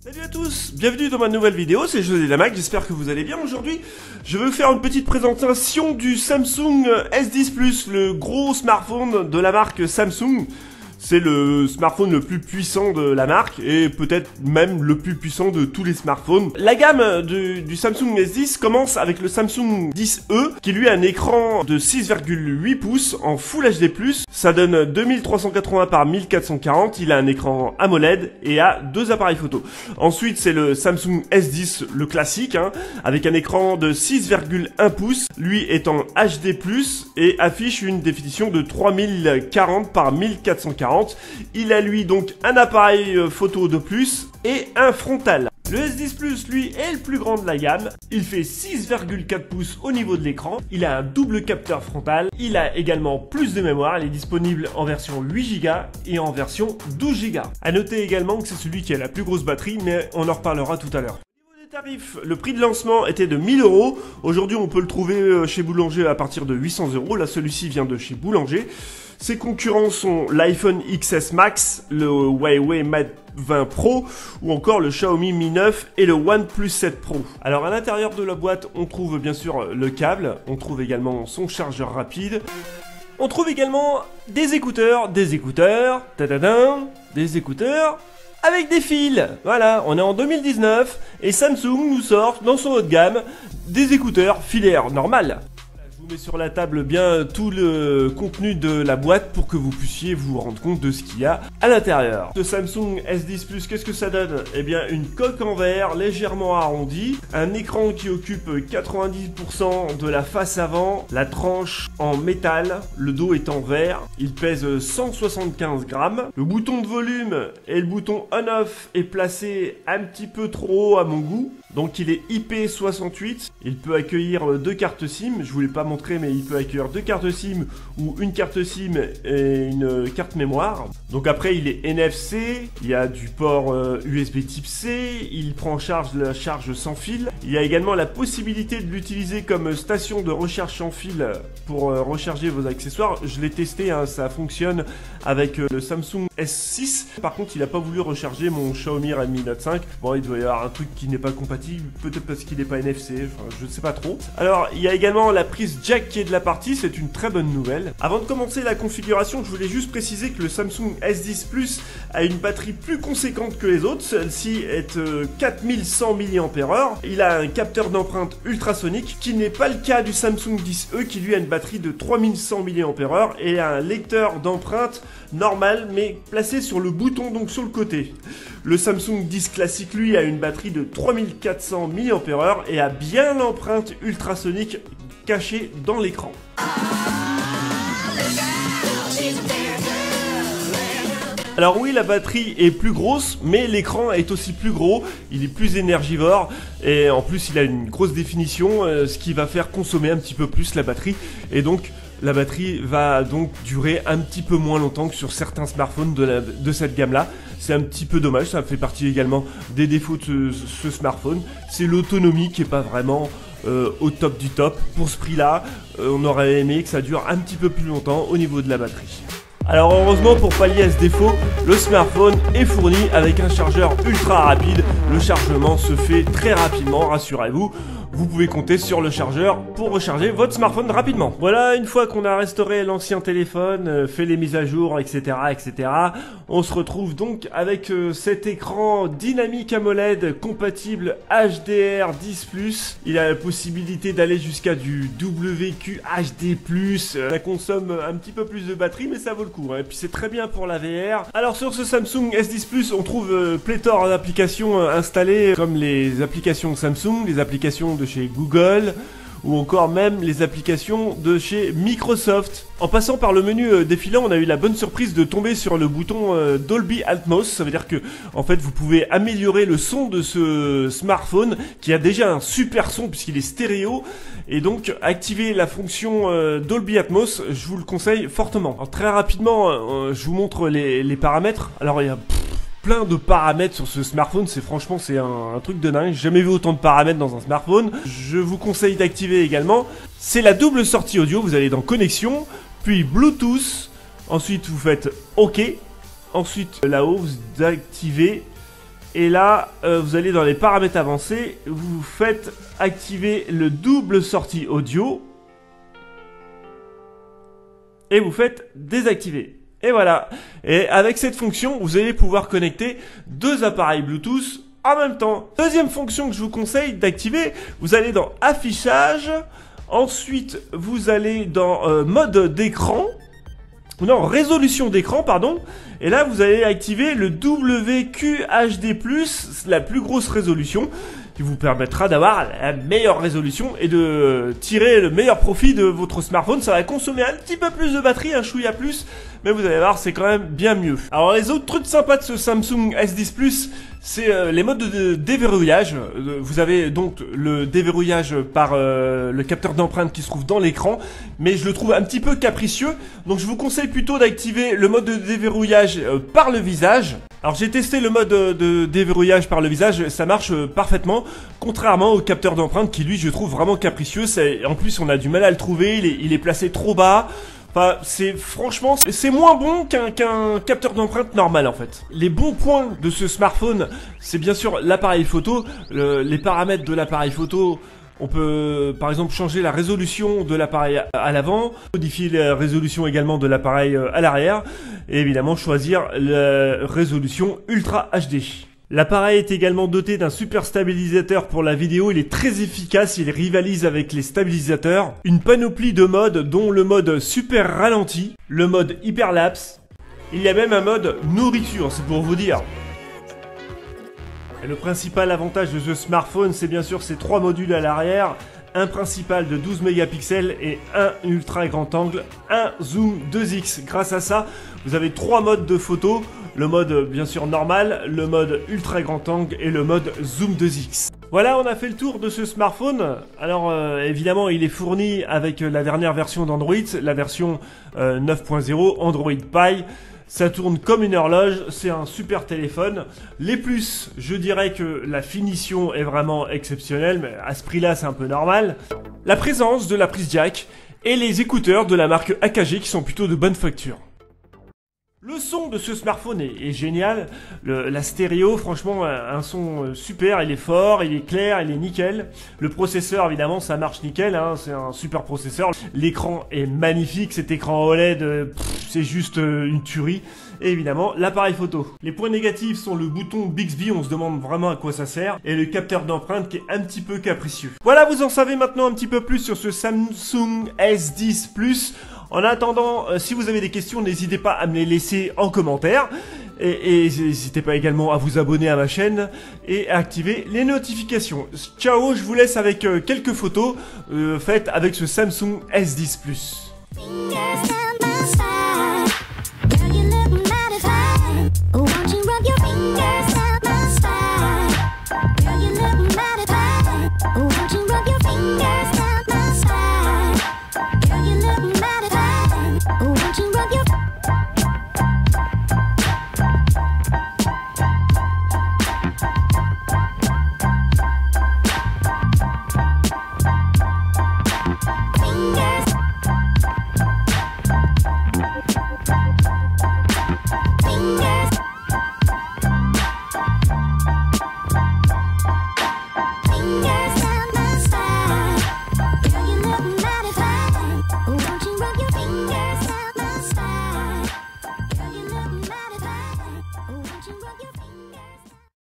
Salut à tous, bienvenue dans ma nouvelle vidéo, c'est José Lamac, j'espère que vous allez bien. Aujourd'hui, je vais vous faire une petite présentation du Samsung S10 Plus, le gros smartphone de la marque Samsung. C'est le smartphone le plus puissant de la marque et peut-être même le plus puissant de tous les smartphones. La gamme du Samsung S10 commence avec le Samsung 10e qui lui a un écran de 6,8 pouces en Full HD+. Ça donne 2380 par 1440, il a un écran AMOLED et a deux appareils photo. Ensuite c'est le Samsung S10, le classique, avec un écran de 6,1 pouces, lui étant HD+, et affiche une définition de 3040 par 1440. Il a lui donc un appareil photo de plus et un frontal. Le S10 Plus, lui, est le plus grand de la gamme. Il fait 6,4 pouces au niveau de l'écran. Il a un double capteur frontal. Il a également plus de mémoire. Il est disponible en version 8 Go et en version 12 Go. A noter également que c'est celui qui a la plus grosse batterie, mais on en reparlera tout à l'heure. Tarif, le prix de lancement était de 1000 €. Aujourd'hui, on peut le trouver chez Boulanger à partir de 800 €. Là, celui-ci vient de chez Boulanger. Ses concurrents sont l'iPhone XS Max, le Huawei Mate 20 Pro ou encore le Xiaomi Mi 9 et le OnePlus 7 Pro. Alors à l'intérieur de la boîte, on trouve bien sûr le câble, on trouve également son chargeur rapide. On trouve également des écouteurs, avec des fils. Voilà, on est en 2019 et Samsung nous sort dans son haut de gamme des écouteurs filaires normales. Je vous mets sur la table bien tout le contenu de la boîte pour que vous puissiez vous rendre compte de ce qu'il y a à l'intérieur. Ce Samsung S10 Plus, qu'est-ce que ça donne? Eh bien une coque en verre légèrement arrondie, un écran qui occupe 90% de la face avant, la tranche en métal, le dos est en verre, il pèse 175 grammes. Le bouton de volume et le bouton on-off est placé un petit peu trop haut à mon goût. Donc il est IP68, il peut accueillir deux cartes SIM, je vous l'ai pas montré mais il peut accueillir deux cartes SIM ou une carte SIM et une carte mémoire. Donc après il est NFC, il y a du port USB type C, il prend en charge la charge sans fil. Il y a également la possibilité de l'utiliser comme station de recharge sans fil pour recharger vos accessoires. Je l'ai testé, ça fonctionne avec le Samsung S6. Par contre il n'a pas voulu recharger mon Xiaomi Redmi Note 5. Bon, il doit y avoir un truc qui n'est pas compatible. Peut-être parce qu'il n'est pas NFC, enfin, je ne sais pas trop. Alors, il y a également la prise jack qui est de la partie, c'est une très bonne nouvelle. Avant de commencer la configuration, je voulais juste préciser que le Samsung S10 Plus a une batterie plus conséquente que les autres. Celle-ci est 4100 mAh. Il a un capteur d'empreinte ultrasonique, qui n'est pas le cas du Samsung 10e, qui lui a une batterie de 3100 mAh et un lecteur d'empreinte normal, mais placé sur le bouton, donc sur le côté. Le Samsung 10 classique, lui, a une batterie de 3400 mAh et a bien l'empreinte ultrasonique cachée dans l'écran. Alors oui, la batterie est plus grosse, mais l'écran est aussi plus gros, il est plus énergivore, et en plus il a une grosse définition, ce qui va faire consommer un petit peu plus la batterie, et donc la batterie va donc durer un petit peu moins longtemps que sur certains smartphones de cette gamme-là. C'est un petit peu dommage, ça fait partie également des défauts de ce smartphone. C'est l'autonomie qui est pas vraiment au top du top. Pour ce prix-là, on aurait aimé que ça dure un petit peu plus longtemps au niveau de la batterie. Alors heureusement, pour pallier à ce défaut, le smartphone est fourni avec un chargeur ultra rapide. Le chargement se fait très rapidement, rassurez-vous. Vous pouvez compter sur le chargeur pour recharger votre smartphone rapidement. Voilà, une fois qu'on a restauré l'ancien téléphone, fait les mises à jour, etc., on se retrouve donc avec cet écran dynamique AMOLED compatible HDR10+. Il a la possibilité d'aller jusqu'à du WQHD+. Ça consomme un petit peu plus de batterie, mais ça vaut le coup. Et puis c'est très bien pour la VR. Alors sur ce Samsung S10 Plus, on trouve pléthore d'applications installées, comme les applications Samsung, les applications de chez Google ou encore même les applications de chez Microsoft. En passant par le menu défilant, on a eu la bonne surprise de tomber sur le bouton Dolby Atmos. Ça veut dire que en fait vous pouvez améliorer le son de ce smartphone qui a déjà un super son puisqu'il est stéréo, et donc activer la fonction Dolby Atmos, je vous le conseille fortement. Alors, très rapidement, je vous montre les paramètres. Alors il y a plein de paramètres sur ce smartphone, c'est un truc de dingue, j'ai jamais vu autant de paramètres dans un smartphone. Je vous conseille d'activer également, c'est la double sortie audio, vous allez dans connexion, puis Bluetooth, ensuite vous faites OK, ensuite là-haut vous activez Et là, vous allez dans les paramètres avancés, vous faites activer le double sortie audio. Et vous faites désactiver. Et voilà. Et avec cette fonction, vous allez pouvoir connecter deux appareils Bluetooth en même temps. Deuxième fonction que je vous conseille d'activer, vous allez dans affichage. Ensuite, vous allez dans mode d'écran. Non, résolution d'écran, pardon. Et là, vous allez activer le WQHD+, la plus grosse résolution, qui vous permettra d'avoir la meilleure résolution et de tirer le meilleur profit de votre smartphone. Ça va consommer un petit peu plus de batterie, un chouïa plus, mais vous allez voir, c'est quand même bien mieux. Alors les autres trucs sympas de ce Samsung S10 Plus, c'est les modes de déverrouillage. Vous avez donc le déverrouillage par le capteur d'empreinte qui se trouve dans l'écran, mais je le trouve un petit peu capricieux, donc je vous conseille plutôt d'activer le mode de déverrouillage par le visage. Alors j'ai testé le mode de déverrouillage par le visage, ça marche parfaitement, contrairement au capteur d'empreinte qui lui je trouve vraiment capricieux. En plus on a du mal à le trouver, il est placé trop bas. Enfin, franchement, c'est moins bon qu'un capteur d'empreinte normal en fait. Les bons points de ce smartphone, c'est bien sûr l'appareil photo, les paramètres de l'appareil photo. On peut par exemple changer la résolution de l'appareil à l'avant, modifier la résolution également de l'appareil à l'arrière, et évidemment choisir la résolution Ultra HD. L'appareil est également doté d'un super stabilisateur pour la vidéo, il est très efficace, il rivalise avec les stabilisateurs. Une panoplie de modes dont le mode super ralenti, le mode hyperlapse, il y a même un mode nourriture, c'est pour vous dire. Et le principal avantage de ce smartphone, c'est bien sûr ces trois modules à l'arrière. Un principal de 12 mégapixels et un ultra grand angle, un zoom 2x. Grâce à ça, vous avez trois modes de photo. Le mode bien sûr normal, le mode ultra grand angle et le mode zoom 2x. Voilà, on a fait le tour de ce smartphone. Alors évidemment, il est fourni avec la dernière version d'Android, la version 9.0 Android Pie. Ça tourne comme une horloge, c'est un super téléphone. Les plus, je dirais que la finition est vraiment exceptionnelle, mais à ce prix-là, c'est un peu normal. La présence de la prise jack et les écouteurs de la marque AKG qui sont plutôt de bonne facture. Le son de ce smartphone est génial, la stéréo, franchement, un son super, il est fort, il est clair, il est nickel. Le processeur, évidemment, ça marche nickel, hein, c'est un super processeur. L'écran est magnifique, cet écran OLED, c'est juste une tuerie. Et évidemment, l'appareil photo. Les points négatifs sont le bouton Bixby, on se demande vraiment à quoi ça sert, et le capteur d'empreinte qui est un petit peu capricieux. Voilà, vous en savez maintenant un petit peu plus sur ce Samsung S10 Plus. En attendant, si vous avez des questions, n'hésitez pas à me les laisser en commentaire. Et n'hésitez pas également à vous abonner à ma chaîne et à activer les notifications. Ciao, je vous laisse avec quelques photos faites avec ce Samsung S10 Plus.